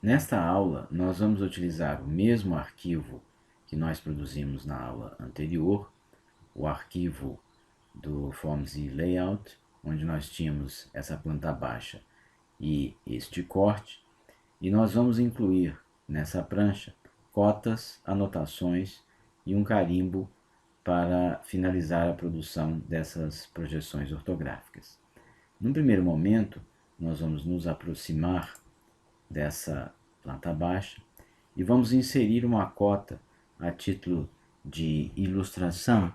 Nesta aula, nós vamos utilizar o mesmo arquivo que nós produzimos na aula anterior, o arquivo do Forms e Layout, onde nós tínhamos essa planta baixa e este corte, e nós vamos incluir nessa prancha cotas, anotações e um carimbo para finalizar a produção dessas projeções ortográficas. Num primeiro momento, nós vamos nos aproximar dessa planta baixa e vamos inserir uma cota a título de ilustração,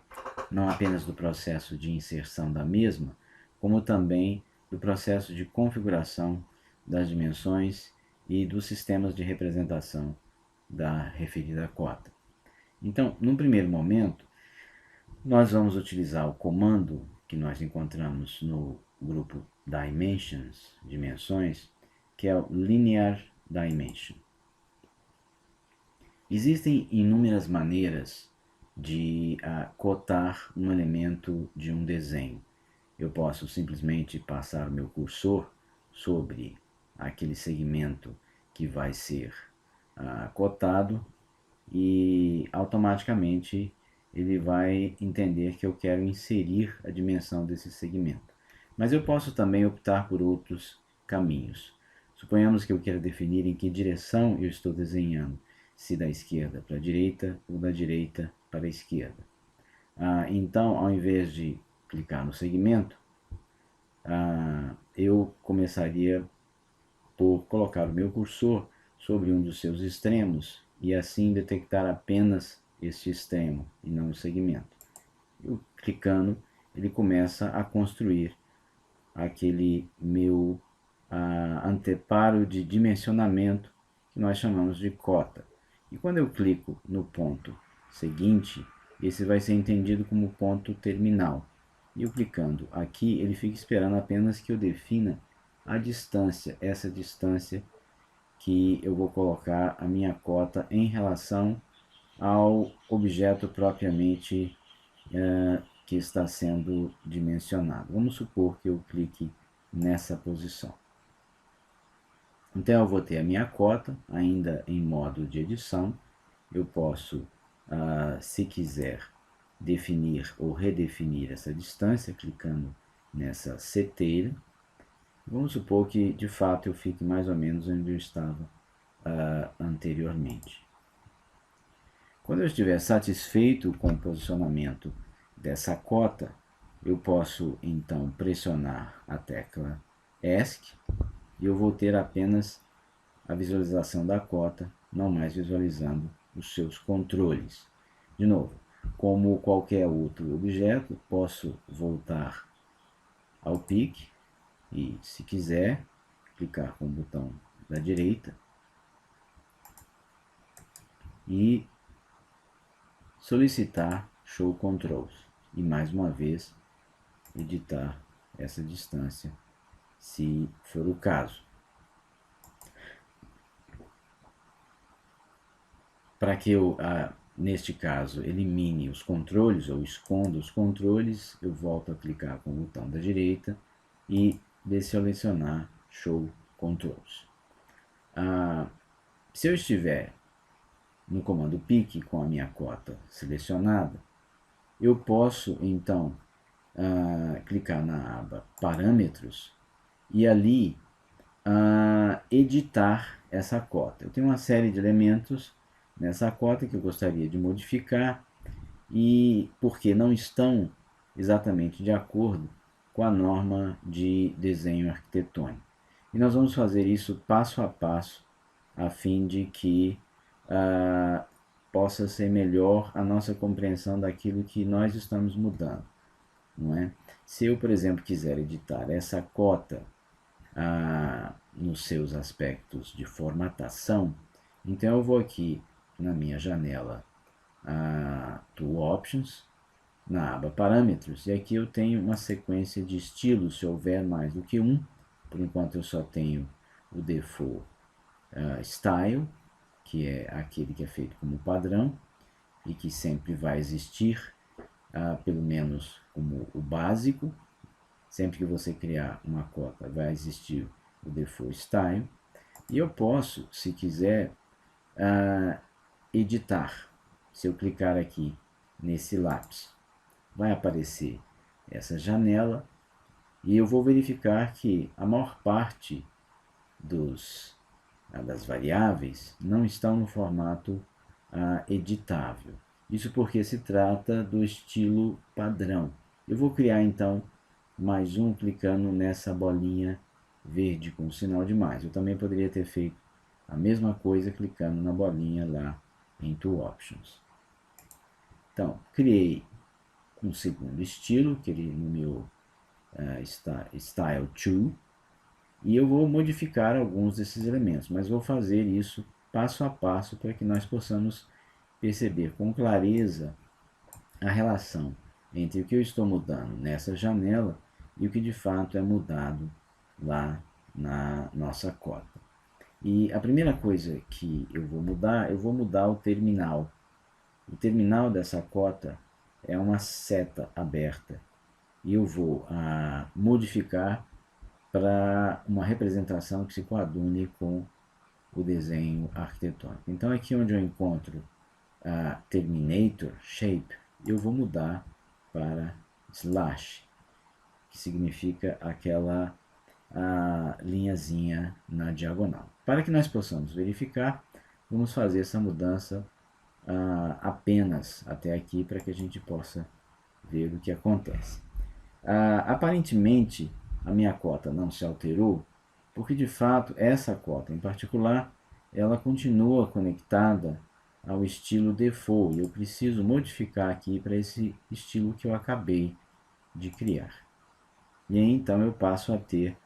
não apenas do processo de inserção da mesma, como também do processo de configuração das dimensões e dos sistemas de representação da referida cota. Então, num primeiro momento, nós vamos utilizar o comando que nós encontramos no grupo Dimensions, dimensões, que é o Linear Dimension. Existem inúmeras maneiras de cotar um elemento de um desenho. Eu posso simplesmente passar o meu cursor sobre aquele segmento que vai ser cotado e automaticamente ele vai entender que eu quero inserir a dimensão desse segmento. Mas eu posso também optar por outros caminhos. Suponhamos que eu quero definir em que direção eu estou desenhando, se da esquerda para a direita ou da direita para a esquerda. Então, ao invés de clicar no segmento, eu começaria por colocar o meu cursor sobre um dos seus extremos e assim detectar apenas este extremo e não o segmento. Eu clicando, ele começa a construir aquele meu anteparo de dimensionamento que nós chamamos de cota. E quando eu clico no ponto seguinte, esse vai ser entendido como ponto terminal. E eu clicando aqui, ele fica esperando apenas que eu defina a distância, essa distância que eu vou colocar a minha cota em relação ao objeto propriamente que está sendo dimensionado. Vamos supor que eu clique nessa posição. Então eu vou ter a minha cota, ainda em modo de edição. Eu posso, se quiser, definir ou redefinir essa distância, clicando nessa seteira. Vamos supor que, de fato, eu fique mais ou menos onde eu estava anteriormente. Quando eu estiver satisfeito com o posicionamento dessa cota, eu posso, então, pressionar a tecla ESC e eu vou ter apenas a visualização da cota, não mais visualizando os seus controles. De novo, como qualquer outro objeto, posso voltar ao pique e, se quiser, clicar com o botão da direita e solicitar Show Controls e, mais uma vez, editar essa distância, se for o caso. Para que eu, neste caso, elimine os controles ou esconda os controles, eu volto a clicar com o botão da direita e selecionar Show Controls. Se eu estiver no comando pique com a minha cota selecionada, eu posso então clicar na aba Parâmetros e ali editar essa cota. Eu tenho uma série de elementos nessa cota que eu gostaria de modificar e porque não estão exatamente de acordo com a norma de desenho arquitetônico. E nós vamos fazer isso passo a passo a fim de que possa ser melhor a nossa compreensão daquilo que nós estamos mudando, não é? Se eu, por exemplo, quiser editar essa cota nos seus aspectos de formatação, então eu vou aqui na minha janela Tool Options, na aba Parâmetros, e aqui eu tenho uma sequência de estilos, se houver mais do que um. Por enquanto eu só tenho o Default Style, que é aquele que é feito como padrão e que sempre vai existir, pelo menos como o básico. Sempre que você criar uma cota vai existir o Default Style. E eu posso, se quiser, editar. Se eu clicar aqui nesse lápis, vai aparecer essa janela e eu vou verificar que a maior parte das variáveis não estão no formato editável. Isso porque se trata do estilo padrão. Eu vou criar então mais um clicando nessa bolinha verde com o sinal de mais. Eu também poderia ter feito a mesma coisa clicando na bolinha lá em Tool Options. Então, criei um segundo estilo, que ele no meu Style 2, e eu vou modificar alguns desses elementos, mas vou fazer isso passo a passo para que nós possamos perceber com clareza a relação entre o que eu estou mudando nessa janela e o que de fato é mudado lá na nossa cota. E a primeira coisa que eu vou mudar o terminal. O terminal dessa cota é uma seta aberta e eu vou modificar para uma representação que se coadune com o desenho arquitetônico. Então aqui onde eu encontro Terminator Shape, eu vou mudar para slash, que significa aquela linhazinha na diagonal. Para que nós possamos verificar, vamos fazer essa mudança apenas até aqui para que a gente possa ver o que acontece. Aparentemente a minha cota não se alterou, porque de fato essa cota em particular ela continua conectada ao estilo default e eu preciso modificar aqui para esse estilo que eu acabei de criar. E aí então eu passo a ter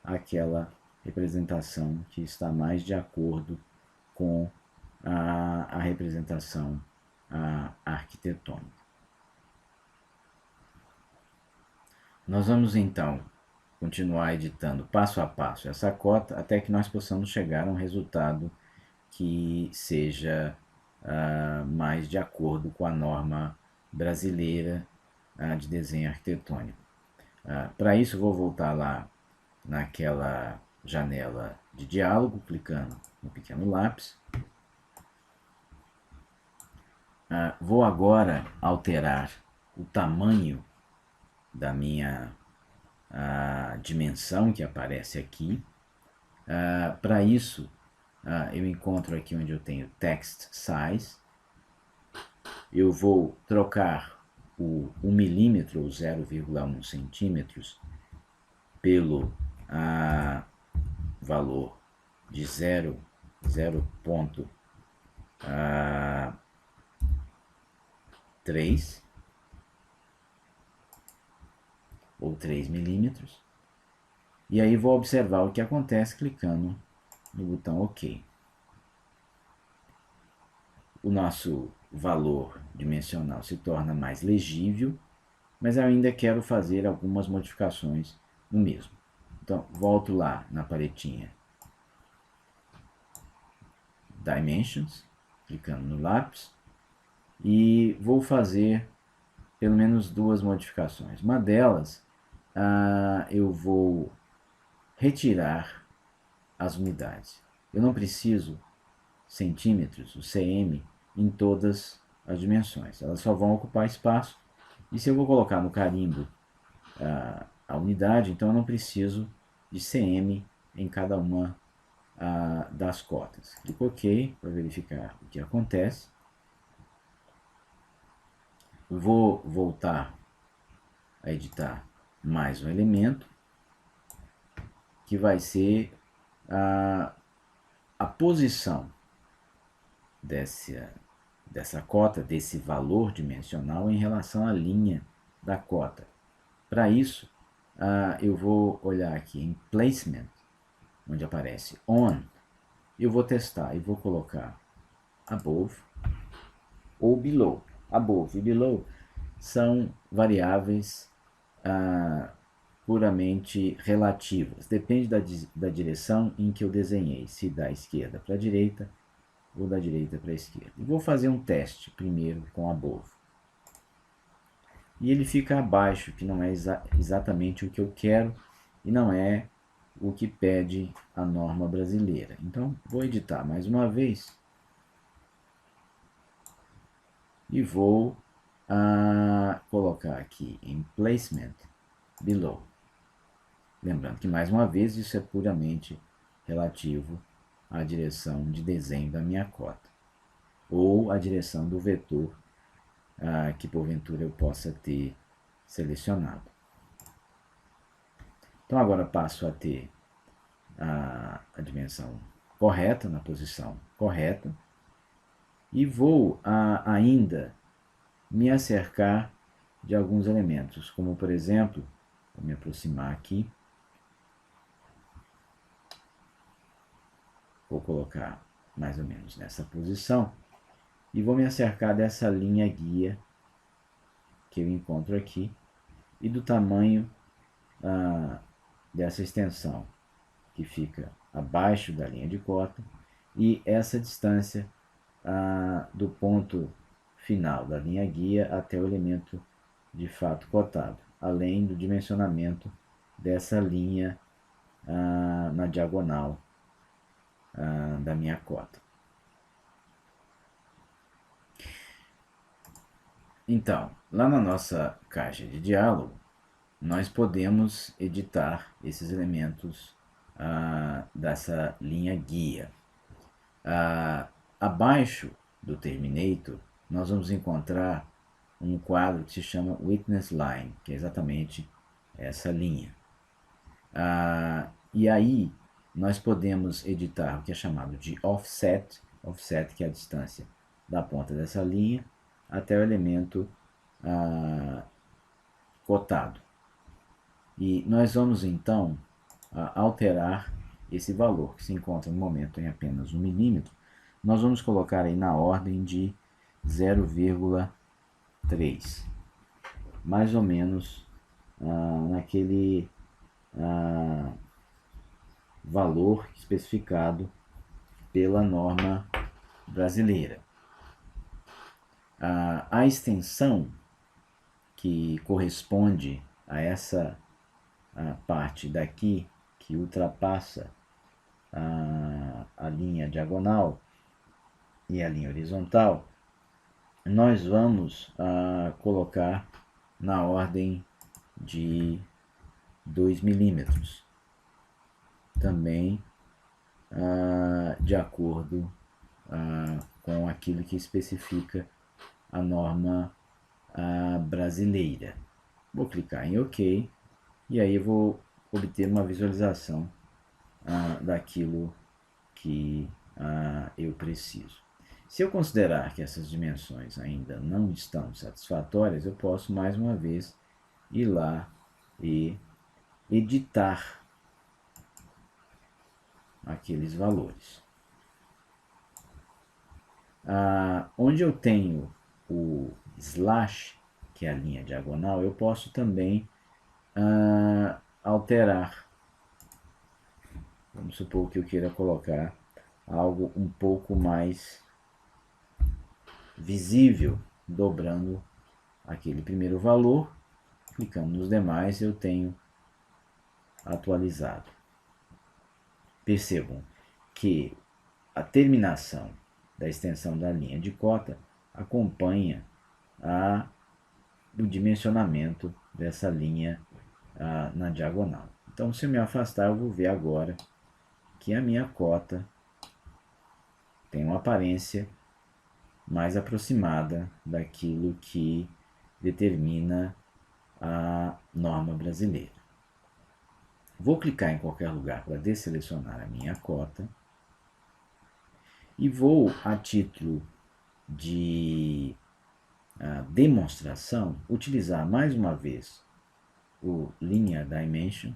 aquela representação que está mais de acordo com a representação arquitetônica. Nós vamos então continuar editando passo a passo essa cota até que nós possamos chegar a um resultado que seja mais de acordo com a norma brasileira de desenho arquitetônico. Para isso, vou voltar lá naquela janela de diálogo, clicando no pequeno lápis. Vou agora alterar o tamanho da minha dimensão que aparece aqui. Para isso, eu encontro aqui onde eu tenho Text Size. Eu vou trocar o 1 milímetro ou 0,1 centímetros pelo valor de 0,3 ou 3 milímetros. E aí vou observar o que acontece clicando no botão OK. O nosso valor dimensional se torna mais legível, mas eu ainda quero fazer algumas modificações no mesmo. Então, volto lá na paletinha Dimensions, clicando no lápis, e vou fazer pelo menos duas modificações. Uma delas, eu vou retirar as unidades. Eu não preciso centímetros, o cm, em todas as dimensões. Elas só vão ocupar espaço. E se eu vou colocar no carimbo a unidade, então eu não preciso de cm em cada uma das cotas. Clico OK para verificar o que acontece. Vou voltar a editar mais um elemento, que vai ser a posição dessa cota, desse valor dimensional em relação à linha da cota. Para isso, eu vou olhar aqui em Placement, onde aparece On. Eu vou testar e vou colocar Above ou Below. Above e Below são variáveis puramente relativas. Depende da direção em que eu desenhei, se da esquerda para a direita ou da direita para a esquerda. E vou fazer um teste primeiro com Above. E ele fica abaixo, que não é exatamente o que eu quero e não é o que pede a norma brasileira. Então, vou editar mais uma vez e vou colocar aqui em Placement Below. Lembrando que, mais uma vez, isso é puramente relativo à direção de desenho da minha cota, ou à direção do vetor que, porventura, eu possa ter selecionado. Então, agora passo a ter a dimensão correta, na posição correta, e vou ainda me acercar de alguns elementos, como, por exemplo, vou me aproximar aqui, vou colocar mais ou menos nessa posição, e vou me acercar dessa linha guia que eu encontro aqui, e do tamanho dessa extensão, que fica abaixo da linha de cota, e essa distância do ponto final da linha guia até o elemento de fato cotado, além do dimensionamento dessa linha na diagonal da minha cota. Então, lá na nossa caixa de diálogo, nós podemos editar esses elementos dessa linha guia. Abaixo do Terminator, nós vamos encontrar um quadro que se chama Witness Line, que é exatamente essa linha. E aí nós podemos editar o que é chamado de offset, que é a distância da ponta dessa linha até o elemento cotado. E nós vamos então alterar esse valor, que se encontra no momento em apenas 1 milímetro. Nós vamos colocar aí na ordem de 0,3, mais ou menos naquele valor especificado pela norma brasileira. A extensão que corresponde a essa parte daqui que ultrapassa a linha diagonal e a linha horizontal, nós vamos colocar na ordem de 2 milímetros, também de acordo com aquilo que especifica a norma brasileira. Vou clicar em OK e aí eu vou obter uma visualização daquilo que eu preciso. Se eu considerar que essas dimensões ainda não estão satisfatórias, eu posso mais uma vez ir lá e editar aqueles valores. Onde eu tenho o slash, que é a linha diagonal, eu posso também alterar. Vamos supor que eu queira colocar algo um pouco mais visível, dobrando aquele primeiro valor, clicando nos demais, eu tenho atualizado. Percebam que a terminação da extensão da linha de cota acompanha o dimensionamento dessa linha na diagonal. Então, se eu me afastar, eu vou ver agora que a minha cota tem uma aparência mais aproximada daquilo que determina a norma brasileira. Vou clicar em qualquer lugar para desselecionar a minha cota e vou, a título de demonstração, utilizar mais uma vez o Linear Dimension,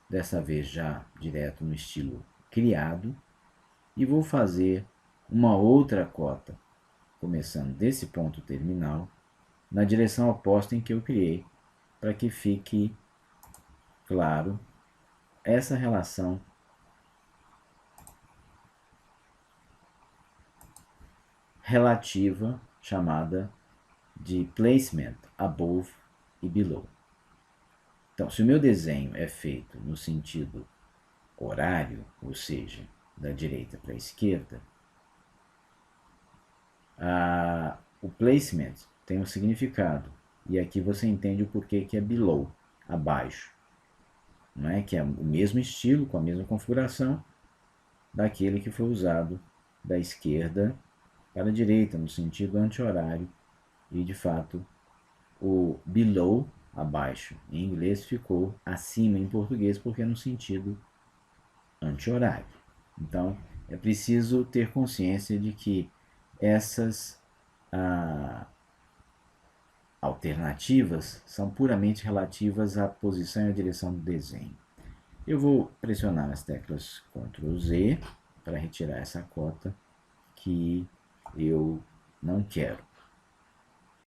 dessa vez já direto no estilo criado, e vou fazer uma outra cota, começando desse ponto terminal, na direção oposta em que eu criei, para que fique claro essa relação relativa chamada de placement above e below. Então, se o meu desenho é feito no sentido horário, ou seja, da direita para a esquerda, o placement tem um significado. E aqui você entende o porquê que é below, abaixo. Não é? Que é o mesmo estilo, com a mesma configuração daquele que foi usado da esquerda para a direita, no sentido anti-horário. E, de fato, o below, abaixo, em inglês, ficou acima em português, porque é no sentido anti-horário. Então, é preciso ter consciência de que essas alternativas são puramente relativas à posição e à direção do desenho. Eu vou pressionar as teclas Ctrl Z para retirar essa cota que eu não quero.